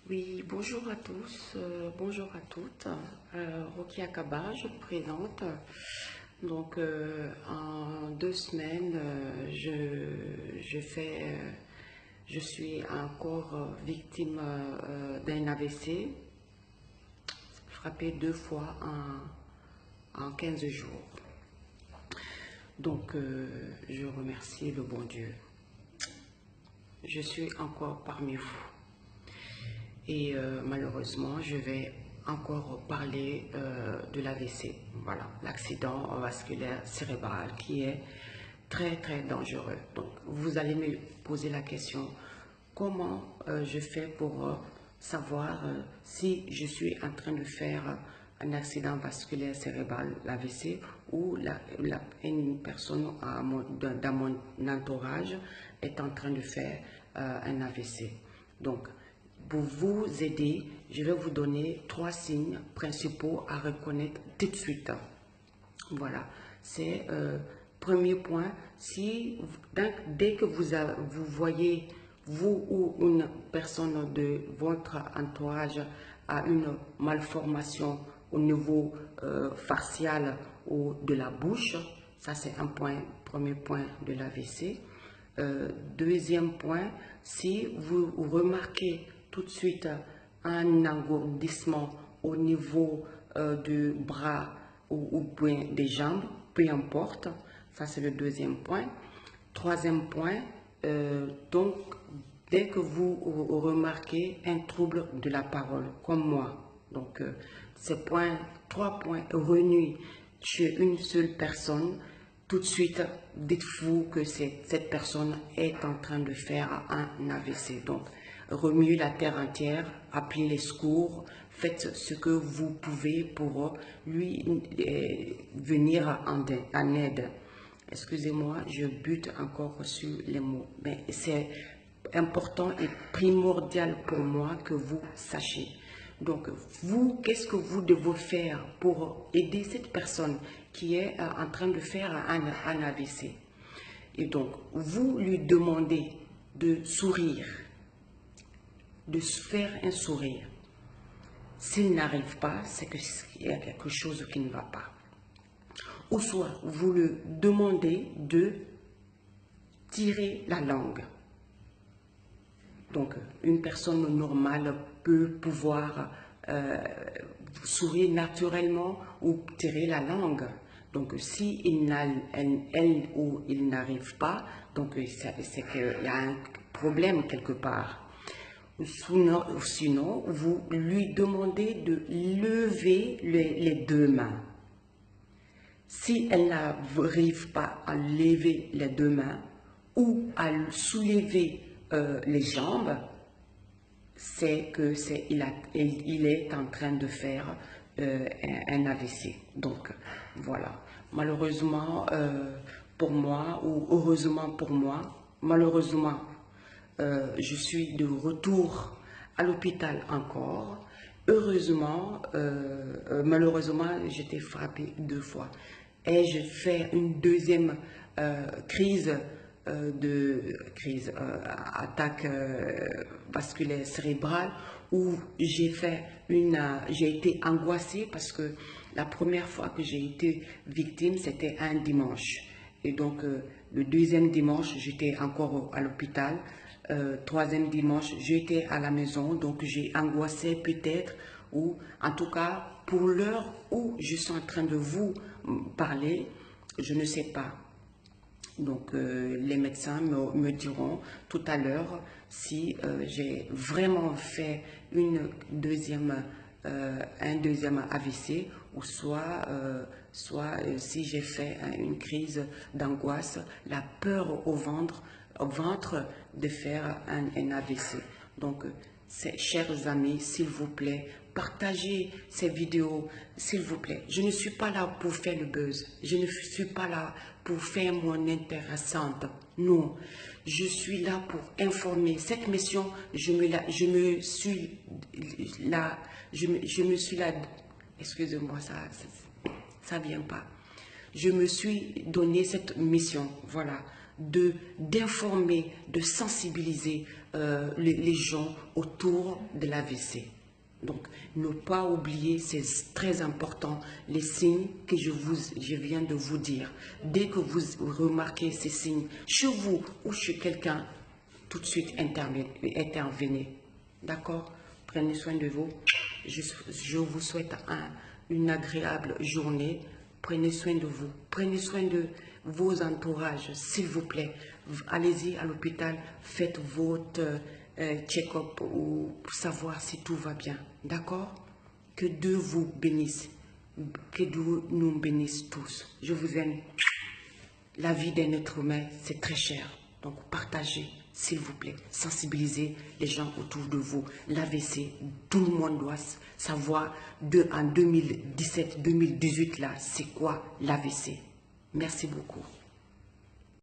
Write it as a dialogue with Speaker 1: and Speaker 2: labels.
Speaker 1: Oui, bonjour à tous, bonjour à toutes. Rocky Akaba, je me présente. Donc, en 2 semaines, je suis encore victime d'un AVC, frappé 2 fois en 15 jours. Donc, je remercie le bon Dieu. Je suis encore parmi vous. Et malheureusement, je vais encore parler de l'AVC, voilà, l'accident vasculaire cérébral qui est très très dangereux. Donc, vous allez me poser la question, comment je fais pour savoir si je suis en train de faire un accident vasculaire cérébral, l'AVC, ou une personne dans mon entourage est en train de faire un AVC. Donc, pour vous aider, je vais vous donner 3 signes principaux à reconnaître tout de suite. Voilà, c'est premier point. Dès que vous voyez, vous ou une personne de votre entourage a une malformation au niveau facial ou de la bouche, ça c'est premier point de l'AVC. Deuxième point, si vous remarquez tout de suite un engourdissement au niveau du bras ou bien des jambes, peu importe, ça c'est le deuxième point. Troisième point, donc dès que vous remarquez un trouble de la parole, comme moi, donc ces trois points réunis chez une seule personne, tout de suite, dites-vous que cette personne est en train de faire un AVC. Donc, remuez la terre entière, appelez les secours, faites ce que vous pouvez pour lui venir en aide. Excusez-moi, je bute encore sur les mots, mais c'est important et primordial pour moi que vous sachiez. Donc, vous, qu'est-ce que vous devez faire pour aider cette personne qui est en train de faire un AVC? Et donc, vous lui demandez de sourire, de faire un sourire. S'il n'arrive pas, c'est qu'il y a quelque chose qui ne va pas. Ou soit, vous lui demandez de tirer la langue. Donc, une personne normale peut pouvoir sourire naturellement ou tirer la langue. Donc, si elle ou il n'arrive pas, donc c'est qu'il y a un problème quelque part. Sinon, vous lui demandez de lever les deux mains. Si elle n'arrive pas à lever les deux mains ou à soulever les jambes, c'est qu'il est en train de faire un AVC. Donc, voilà. Malheureusement pour moi, ou heureusement pour moi, malheureusement, je suis de retour à l'hôpital encore. Heureusement, malheureusement, j'étais frappée 2 fois. Et je fais une deuxième crise attaque vasculaire cérébrale où j'ai été angoissée parce que la première fois que j'ai été victime, c'était un dimanche. Et donc, le deuxième dimanche, j'étais encore à l'hôpital. Troisième dimanche, j'étais à la maison, donc j'ai angoissé peut-être, ou en tout cas, pour l'heure où je suis en train de vous parler, je ne sais pas. Donc, les médecins me diront tout à l'heure si j'ai vraiment fait un deuxième AVC ou soit si j'ai fait une crise d'angoisse, la peur au ventre de faire un AVC. Donc, chers amis, s'il vous plaît, partagez ces vidéos, s'il vous plaît. Je ne suis pas là pour faire le buzz. Je ne suis pas là pour faire mon intéressante. Non, je suis là pour informer. Cette mission, je me suis là, excusez-moi, ça vient pas. Je me suis donné cette mission, voilà, d'informer, de sensibiliser les gens autour de l'AVC. Donc, ne pas oublier, c'est très important, les signes que je viens de vous dire. Dès que vous remarquez ces signes, chez vous ou chez quelqu'un, tout de suite intervenez. D'accord? Prenez soin de vous. Je vous souhaite une agréable journée. Prenez soin de vous. Prenez soin de vos entourages, s'il vous plaît. Allez-y à l'hôpital, faites votre check-up pour savoir si tout va bien. D'accord? Que Dieu vous bénisse. Que Dieu nous bénisse tous. Je vous aime. La vie d'un être humain, c'est très cher. Donc, partagez, s'il vous plaît. Sensibilisez les gens autour de vous. L'AVC, tout le monde doit savoir en 2017-2018, là, c'est quoi l'AVC. Merci beaucoup.